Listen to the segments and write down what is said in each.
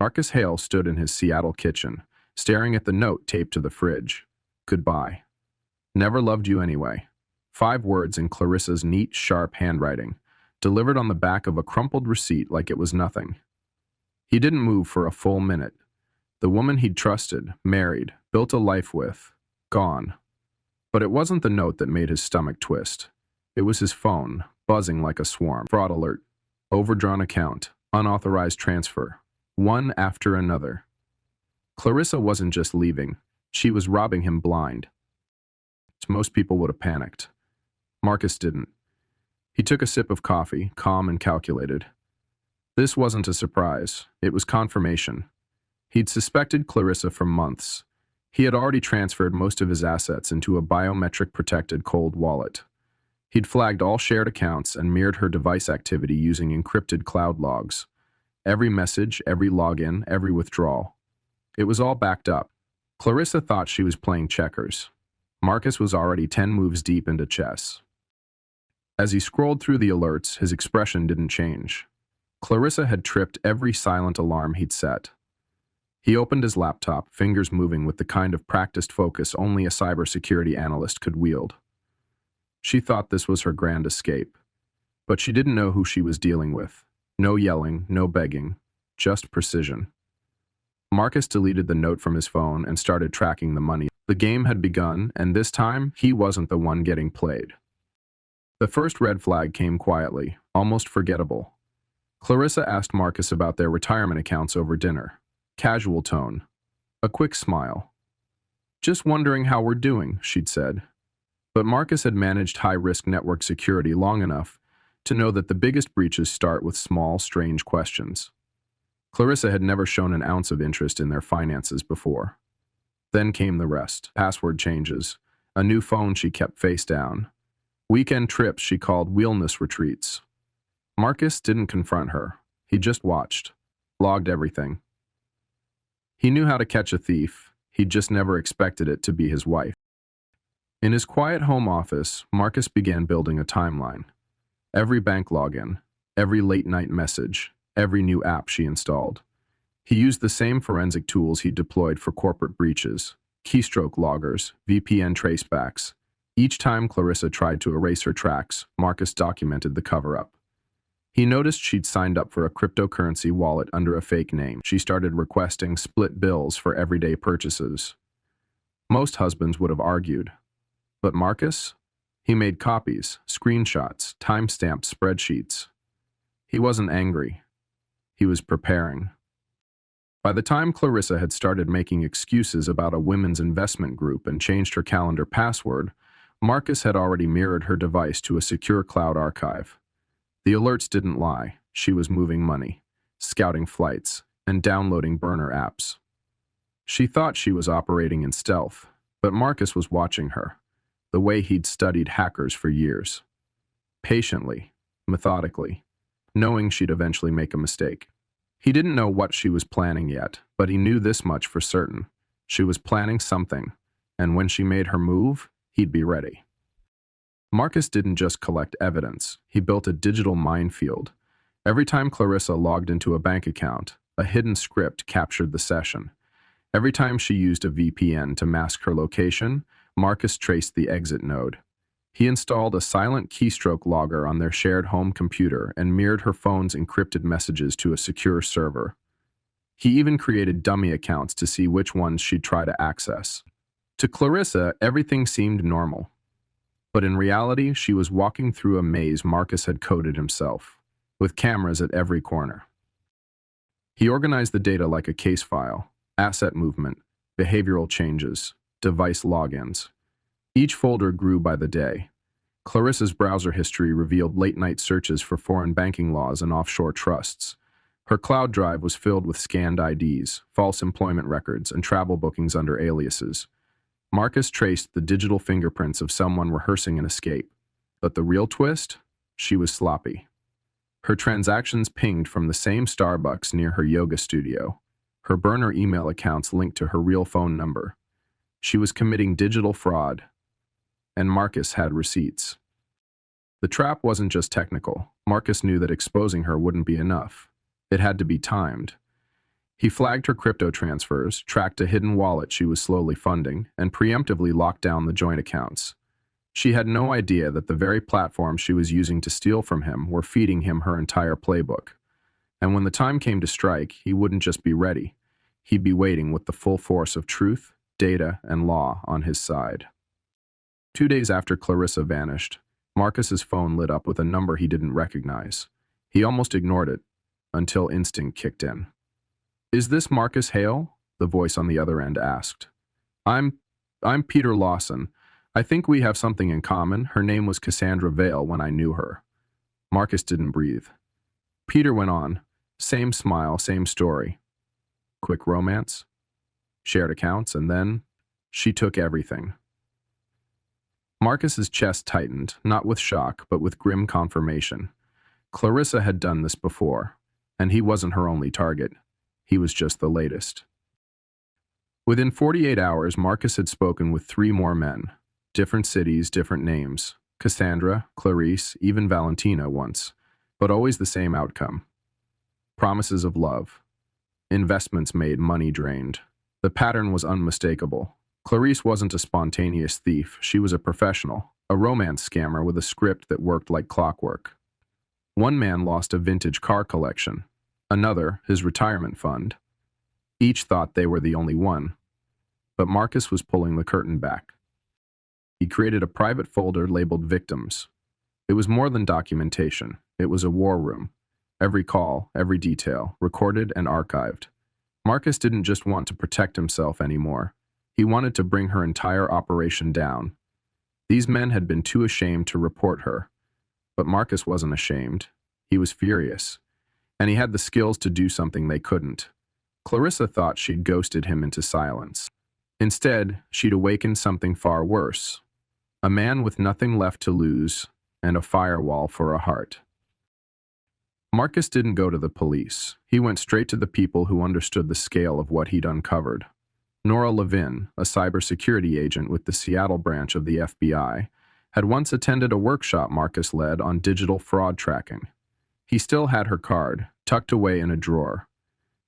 Marcus Hale stood in his Seattle kitchen, staring at the note taped to the fridge. Goodbye. Never loved you anyway. 5 words in Clarissa's neat, sharp handwriting, delivered on the back of a crumpled receipt like it was nothing. He didn't move for a full minute. The woman he'd trusted, married, built a life with, gone. But it wasn't the note that made his stomach twist. It was his phone, buzzing like a swarm. Fraud alert. Overdrawn account. Unauthorized transfer. One after another. Clarissa wasn't just leaving. She was robbing him blind. Most people would have panicked. Marcus didn't. He took a sip of coffee, calm and calculated. This wasn't a surprise. It was confirmation. He'd suspected Clarissa for months. He had already transferred most of his assets into a biometric-protected cold wallet. He'd flagged all shared accounts and mirrored her device activity using encrypted cloud logs. Every message, every login, every withdrawal. It was all backed up. Clarissa thought she was playing checkers. Marcus was already 10 moves deep into chess. As he scrolled through the alerts, his expression didn't change. Clarissa had tripped every silent alarm he'd set. He opened his laptop, fingers moving with the kind of practiced focus only a cybersecurity analyst could wield. She thought this was her grand escape. But she didn't know who she was dealing with. No yelling, no begging, just precision. Marcus deleted the note from his phone and started tracking the money. The game had begun, and this time, he wasn't the one getting played. The first red flag came quietly, almost forgettable. Clarissa asked Marcus about their retirement accounts over dinner. Casual tone. A quick smile. Just wondering how we're doing, she'd said. But Marcus had managed high-risk network security long enough to know that the biggest breaches start with small, strange questions. Clarissa had never shown an ounce of interest in their finances before. Then came the rest. Password changes. A new phone she kept face down. Weekend trips she called wellness retreats. Marcus didn't confront her. He just watched. Logged everything. He knew how to catch a thief. He'd just never expected it to be his wife. In his quiet home office, Marcus began building a timeline. Every bank login, every late-night message, every new app she installed. He used the same forensic tools he deployed for corporate breaches, keystroke loggers, VPN tracebacks. Each time Clarissa tried to erase her tracks, Marcus documented the cover-up. He noticed she'd signed up for a cryptocurrency wallet under a fake name. She started requesting split bills for everyday purchases. Most husbands would have argued. But Marcus? He made copies, screenshots, time-stamped spreadsheets. He wasn't angry. He was preparing. By the time Clarissa had started making excuses about a women's investment group and changed her calendar password, Marcus had already mirrored her device to a secure cloud archive. The alerts didn't lie. She was moving money, scouting flights, and downloading burner apps. She thought she was operating in stealth, but Marcus was watching her, the way he'd studied hackers for years. Patiently, methodically, knowing she'd eventually make a mistake. He didn't know what she was planning yet, but he knew this much for certain. She was planning something, and when she made her move, he'd be ready. Marcus didn't just collect evidence. He built a digital minefield. Every time Clarissa logged into a bank account, a hidden script captured the session. Every time she used a VPN to mask her location, Marcus traced the exit node. He installed a silent keystroke logger on their shared home computer and mirrored her phone's encrypted messages to a secure server. He even created dummy accounts to see which ones she'd try to access. To Clarissa, everything seemed normal. But in reality, she was walking through a maze Marcus had coded himself, with cameras at every corner. He organized the data like a case file: asset movement, behavioral changes, device logins. Each folder grew by the day. Clarissa's browser history revealed late-night searches for foreign banking laws and offshore trusts. Her cloud drive was filled with scanned IDs, false employment records, and travel bookings under aliases. Marcus traced the digital fingerprints of someone rehearsing an escape. But the real twist? She was sloppy. Her transactions pinged from the same Starbucks near her yoga studio. Her burner email accounts linked to her real phone number. She was committing digital fraud, and Marcus had receipts. The trap wasn't just technical. Marcus knew that exposing her wouldn't be enough. It had to be timed. He flagged her crypto transfers, tracked a hidden wallet she was slowly funding, and preemptively locked down the joint accounts. She had no idea that the very platforms she was using to steal from him were feeding him her entire playbook. And when the time came to strike, he wouldn't just be ready. He'd be waiting with the full force of truth, data, and law on his side. 2 days after Clarissa vanished, Marcus's phone lit up with a number he didn't recognize. He almost ignored it, until instinct kicked in. "Is this Marcus Hale?" the voice on the other end asked. I'm Peter Lawson. I think we have something in common. Her name was Cassandra Vale when I knew her." Marcus didn't breathe. Peter went on. Same smile, same story. Quick romance, shared accounts, and then she took everything. Marcus's chest tightened, not with shock, but with grim confirmation. Clarissa had done this before, and he wasn't her only target. He was just the latest. Within 48 hours, Marcus had spoken with 3 more men. Different cities, different names. Cassandra, Clarice, even Valentina once. But always the same outcome. Promises of love. Investments made, money drained. The pattern was unmistakable. Clarice wasn't a spontaneous thief. She was a professional, a romance scammer with a script that worked like clockwork. One man lost a vintage car collection. Another, his retirement fund. Each thought they were the only one. But Marcus was pulling the curtain back. He created a private folder labeled Victims. It was more than documentation. It was a war room. Every call, every detail, recorded and archived. Marcus didn't just want to protect himself anymore. He wanted to bring her entire operation down. These men had been too ashamed to report her. But Marcus wasn't ashamed. He was furious. And he had the skills to do something they couldn't. Clarissa thought she'd ghosted him into silence. Instead, she'd awakened something far worse. A man with nothing left to lose, and a firewall for a heart. Marcus didn't go to the police. He went straight to the people who understood the scale of what he'd uncovered. Nora Levin, a cybersecurity agent with the Seattle branch of the FBI, had once attended a workshop Marcus led on digital fraud tracking. He still had her card, tucked away in a drawer.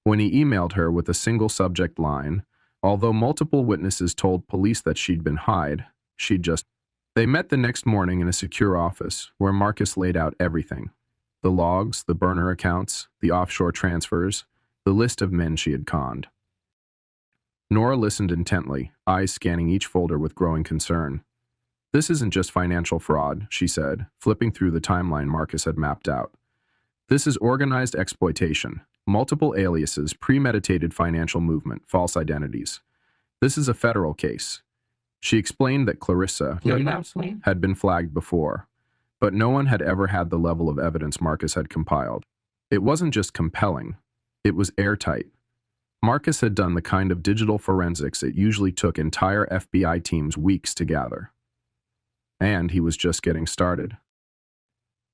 When he emailed her with a single subject line, although multiple witnesses told police that she'd been Hyde, she'd just... They met the next morning in a secure office where Marcus laid out everything. The logs, the burner accounts, the offshore transfers, the list of men she had conned. Nora listened intently, eyes scanning each folder with growing concern. "This isn't just financial fraud," she said, flipping through the timeline Marcus had mapped out. "This is organized exploitation, multiple aliases, premeditated financial movement, false identities. This is a federal case." She explained that Clarissa had been flagged before, but no one had ever had the level of evidence Marcus had compiled. It wasn't just compelling, it was airtight. Marcus had done the kind of digital forensics it usually took entire FBI teams weeks to gather. And he was just getting started.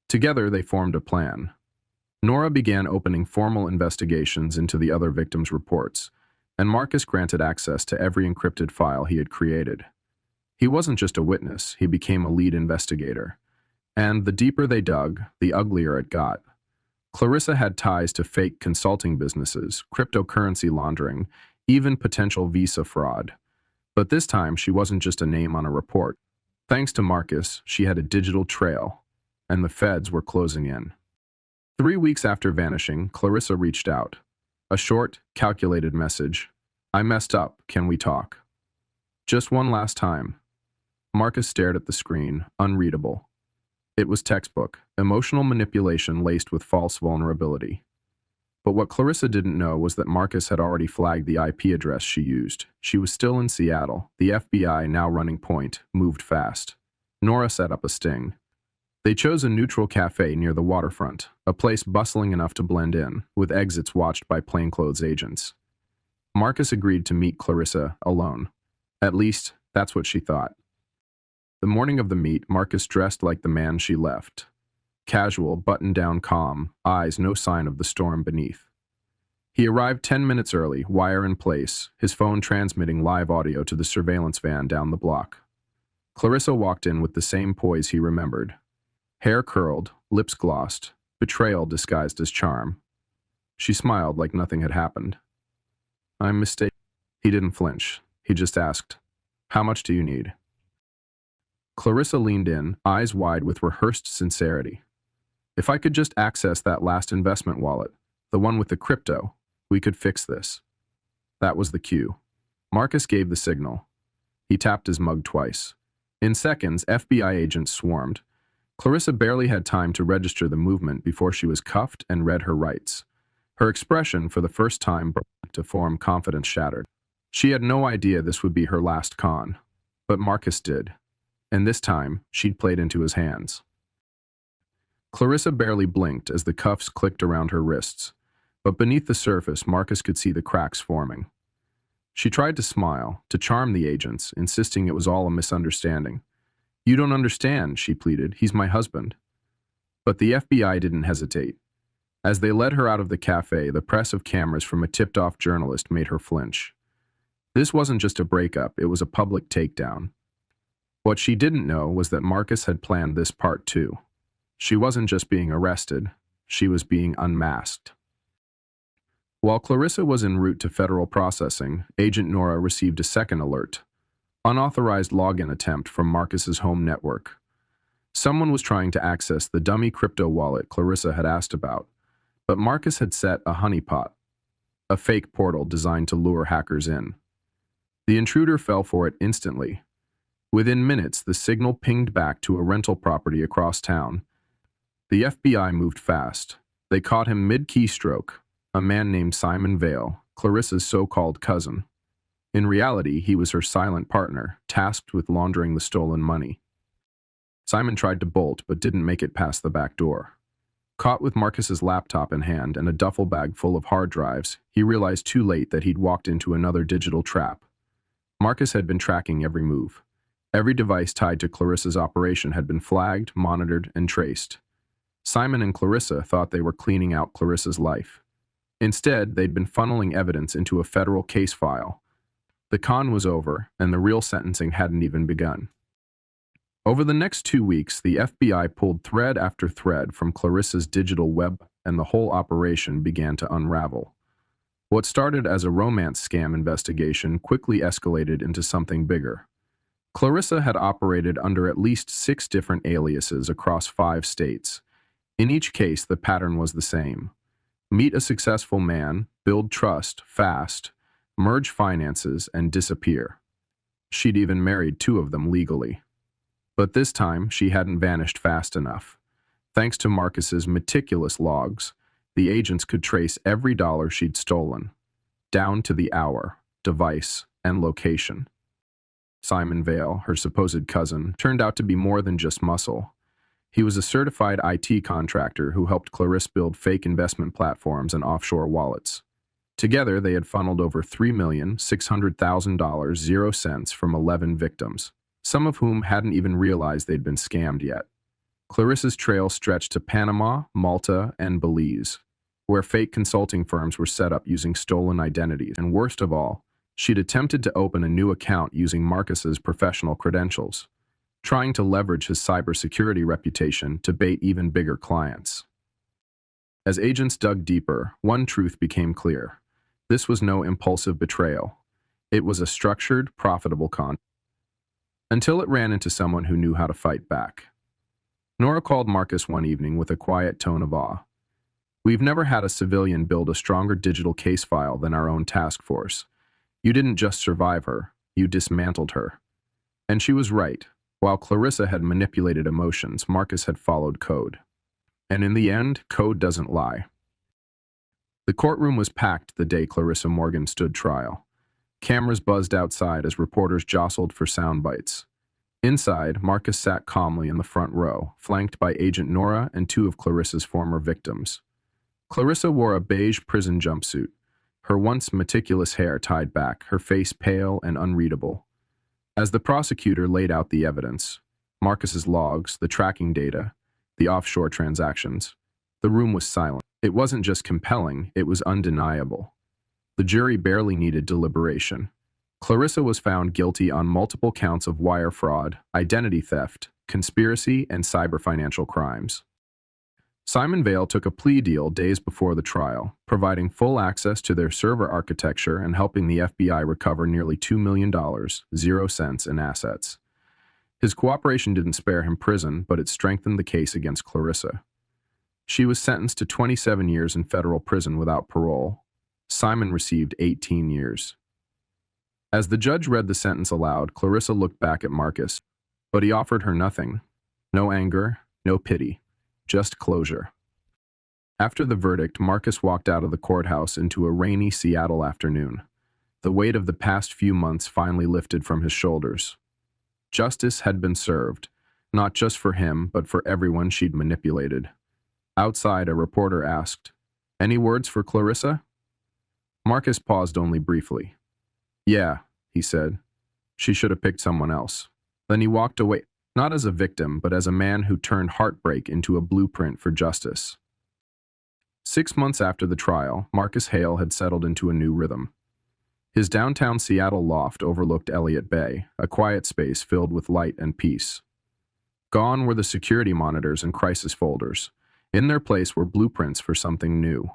Together, they formed a plan. Nora began opening formal investigations into the other victims' reports, and Marcus granted access to every encrypted file he had created. He wasn't just a witness, he became a lead investigator. And the deeper they dug, the uglier it got. Clarissa had ties to fake consulting businesses, cryptocurrency laundering, even potential visa fraud. But this time, she wasn't just a name on a report. Thanks to Marcus, she had a digital trail, and the feds were closing in. 3 weeks after vanishing, Clarissa reached out. A short, calculated message. "I messed up. Can we talk?" Just one last time. Marcus stared at the screen, unreadable. It was textbook, emotional manipulation laced with false vulnerability. But what Clarissa didn't know was that Marcus had already flagged the IP address she used. She was still in Seattle. The FBI, now running point, moved fast. Nora set up a sting. They chose a neutral cafe near the waterfront, a place bustling enough to blend in, with exits watched by plainclothes agents. Marcus agreed to meet Clarissa alone. At least, that's what she thought. The morning of the meet, Marcus dressed like the man she left. Casual, buttoned-down calm, eyes no sign of the storm beneath. He arrived 10 minutes early, wire in place, his phone transmitting live audio to the surveillance van down the block. Clarissa walked in with the same poise he remembered. Hair curled, lips glossed, betrayal disguised as charm. She smiled like nothing had happened. I'm mistaken. He didn't flinch. He just asked, "How much do you need?" Clarissa leaned in, eyes wide with rehearsed sincerity. "If I could just access that last investment wallet, the one with the crypto, we could fix this." That was the cue. Marcus gave the signal. He tapped his mug twice. In seconds, FBI agents swarmed. Clarissa barely had time to register the movement before she was cuffed and read her rights. Her expression, for the first time, to form confidence shattered. She had no idea this would be her last con. But Marcus did. And this time, she'd played into his hands. Clarissa barely blinked as the cuffs clicked around her wrists. But beneath the surface, Marcus could see the cracks forming. She tried to smile, to charm the agents, insisting it was all a misunderstanding. "You don't understand," she pleaded. "He's my husband." But the FBI didn't hesitate. As they led her out of the cafe, the press of cameras from a tipped-off journalist made her flinch. This wasn't just a breakup, it was a public takedown. What she didn't know was that Marcus had planned this part too. She wasn't just being arrested, she was being unmasked. While Clarissa was en route to federal processing, Agent Nora received a second alert. Unauthorized login attempt from Marcus's home network. Someone was trying to access the dummy crypto wallet Clarissa had asked about, but Marcus had set a honeypot, a fake portal designed to lure hackers in. The intruder fell for it instantly. Within minutes, the signal pinged back to a rental property across town. The FBI moved fast. They caught him mid-keystroke, a man named Simon Vale, Clarissa's so-called cousin. In reality, he was her silent partner, tasked with laundering the stolen money. Simon tried to bolt, but didn't make it past the back door. Caught with Marcus's laptop in hand and a duffel bag full of hard drives, he realized too late that he'd walked into another digital trap. Marcus had been tracking every move. Every device tied to Clarissa's operation had been flagged, monitored, and traced. Simon and Clarissa thought they were cleaning out Clarissa's life. Instead, they'd been funneling evidence into a federal case file. The con was over, and the real sentencing hadn't even begun. Over the next 2 weeks, the FBI pulled thread after thread from Clarissa's digital web, and the whole operation began to unravel. What started as a romance scam investigation quickly escalated into something bigger. Clarissa had operated under at least 6 different aliases across 5 states. In each case, the pattern was the same. Meet a successful man, build trust fast, merge finances, and disappear. She'd even married 2 of them legally. But this time, she hadn't vanished fast enough. Thanks to Marcus's meticulous logs, the agents could trace every dollar she'd stolen, down to the hour, device, and location. Simon Vale, her supposed cousin, turned out to be more than just muscle. He was a certified IT contractor who helped Clarissa build fake investment platforms and offshore wallets. Together, they had funneled over $3,600,000 0 cents from 11 victims, some of whom hadn't even realized they'd been scammed yet. Clarissa's trail stretched to Panama, Malta, and Belize, where fake consulting firms were set up using stolen identities. And worst of all, she'd attempted to open a new account using Marcus's professional credentials, trying to leverage his cybersecurity reputation to bait even bigger clients. As agents dug deeper, one truth became clear. This was no impulsive betrayal. It was a structured, profitable con. Until it ran into someone who knew how to fight back. Nora called Marcus one evening with a quiet tone of awe. "We've never had a civilian build a stronger digital case file than our own task force. You didn't just survive her, you dismantled her." And she was right. While Clarissa had manipulated emotions, Marcus had followed code. And in the end, code doesn't lie. The courtroom was packed the day Clarissa Morgan stood trial. Cameras buzzed outside as reporters jostled for sound bites. Inside, Marcus sat calmly in the front row, flanked by Agent Nora and 2 of Clarissa's former victims. Clarissa wore a beige prison jumpsuit, her once meticulous hair tied back, her face pale and unreadable. As the prosecutor laid out the evidence, Marcus's logs, the tracking data, the offshore transactions, the room was silent. It wasn't just compelling, it was undeniable. The jury barely needed deliberation. Clarissa was found guilty on multiple counts of wire fraud, identity theft, conspiracy, and cyber financial crimes. Simon Vale took a plea deal days before the trial, providing full access to their server architecture and helping the FBI recover nearly $2 million, 0 cents in assets. His cooperation didn't spare him prison, but it strengthened the case against Clarissa. She was sentenced to 27 years in federal prison without parole. Simon received 18 years. As the judge read the sentence aloud, Clarissa looked back at Marcus, but he offered her nothing. No anger, no pity, just closure. After the verdict, Marcus walked out of the courthouse into a rainy Seattle afternoon. The weight of the past few months finally lifted from his shoulders. Justice had been served, not just for him, but for everyone she'd manipulated. Outside, a reporter asked, "Any words for Clarissa?" Marcus paused only briefly. "Yeah," he said. "She should have picked someone else." Then he walked away, not as a victim, but as a man who turned heartbreak into a blueprint for justice. 6 months after the trial, Marcus Hale had settled into a new rhythm. His downtown Seattle loft overlooked Elliott Bay, a quiet space filled with light and peace. Gone were the security monitors and crisis folders. In their place were blueprints for something new.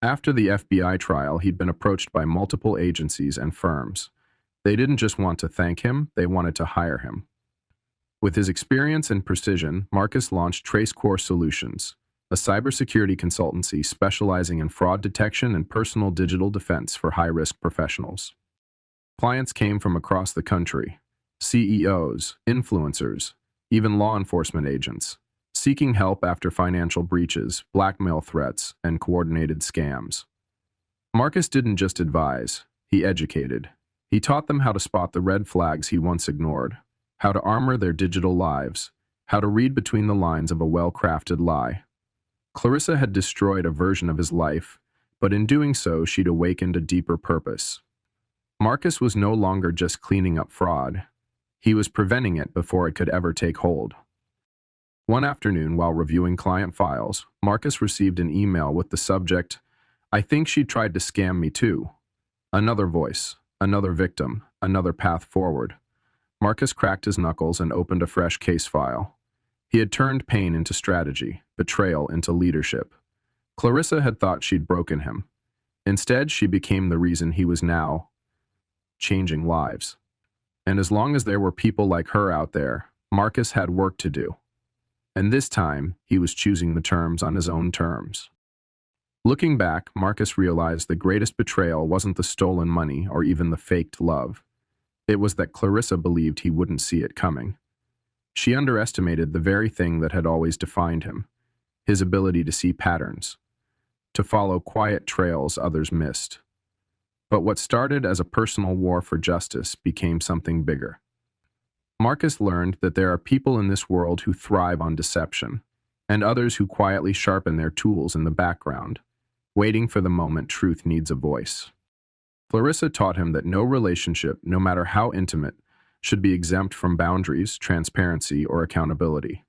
After the FBI trial, he'd been approached by multiple agencies and firms. They didn't just want to thank him, they wanted to hire him. With his experience and precision, Marcus launched TraceCore Solutions, a cybersecurity consultancy specializing in fraud detection and personal digital defense for high-risk professionals. Clients came from across the country: CEOs, influencers, even law enforcement agents, seeking help after financial breaches, blackmail threats, and coordinated scams. Marcus didn't just advise, he educated. He taught them how to spot the red flags he once ignored, how to armor their digital lives, how to read between the lines of a well-crafted lie. Clarissa had destroyed a version of his life, but in doing so, she'd awakened a deeper purpose. Marcus was no longer just cleaning up fraud. He was preventing it before it could ever take hold. One afternoon, while reviewing client files, Marcus received an email with the subject, "I think she tried to scam me too." Another voice, another victim, another path forward. Marcus cracked his knuckles and opened a fresh case file. He had turned pain into strategy, betrayal into leadership. Clarissa had thought she'd broken him. Instead, she became the reason he was now changing lives. And as long as there were people like her out there, Marcus had work to do. And this time, he was choosing the terms on his own terms. Looking back, Marcus realized the greatest betrayal wasn't the stolen money or even the faked love. It was that Clarissa believed he wouldn't see it coming. She underestimated the very thing that had always defined him, his ability to see patterns, to follow quiet trails others missed. But what started as a personal war for justice became something bigger. Marcus learned that there are people in this world who thrive on deception, and others who quietly sharpen their tools in the background, waiting for the moment truth needs a voice. Clarissa taught him that no relationship, no matter how intimate, should be exempt from boundaries, transparency, or accountability.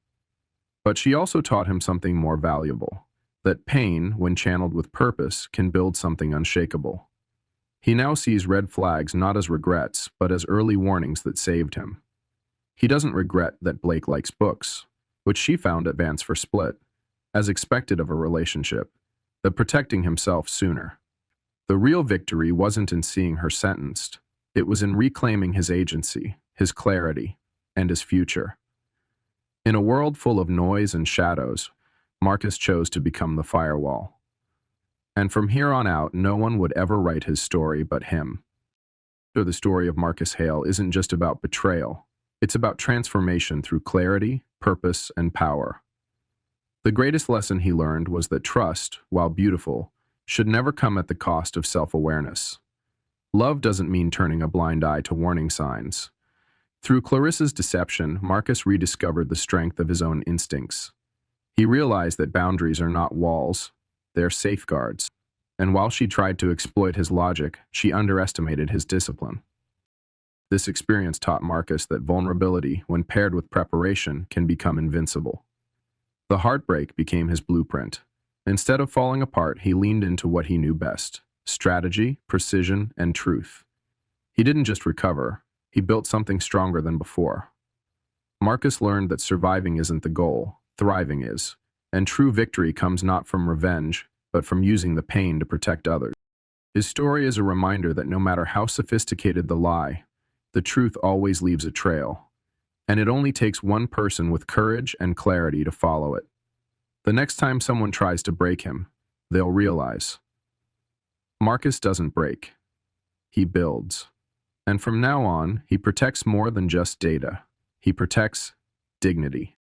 But she also taught him something more valuable, that pain, when channeled with purpose, can build something unshakable. He now sees red flags not as regrets, but as early warnings that saved him. He doesn't regret that Blake likes books, which she found at Vance for Split, as expected of a relationship, but protecting himself sooner. The real victory wasn't in seeing her sentenced. It was in reclaiming his agency, his clarity, and his future. In a world full of noise and shadows, Marcus chose to become the firewall. And from here on out, no one would ever write his story but him. So the story of Marcus Hale isn't just about betrayal. It's about transformation through clarity, purpose, and power. The greatest lesson he learned was that trust, while beautiful, should never come at the cost of self-awareness. Love doesn't mean turning a blind eye to warning signs. Through Clarissa's deception, Marcus rediscovered the strength of his own instincts. He realized that boundaries are not walls, they're safeguards. And while she tried to exploit his logic, she underestimated his discipline. This experience taught Marcus that vulnerability, when paired with preparation, can become invincible. The heartbreak became his blueprint. Instead of falling apart, he leaned into what he knew best: strategy, precision, and truth. He didn't just recover, he built something stronger than before. Marcus learned that surviving isn't the goal, thriving is. And true victory comes not from revenge, but from using the pain to protect others. His story is a reminder that no matter how sophisticated the lie, the truth always leaves a trail, and it only takes one person with courage and clarity to follow it. The next time someone tries to break him, they'll realize Marcus doesn't break, he builds. And from now on, he protects more than just data. He protects dignity.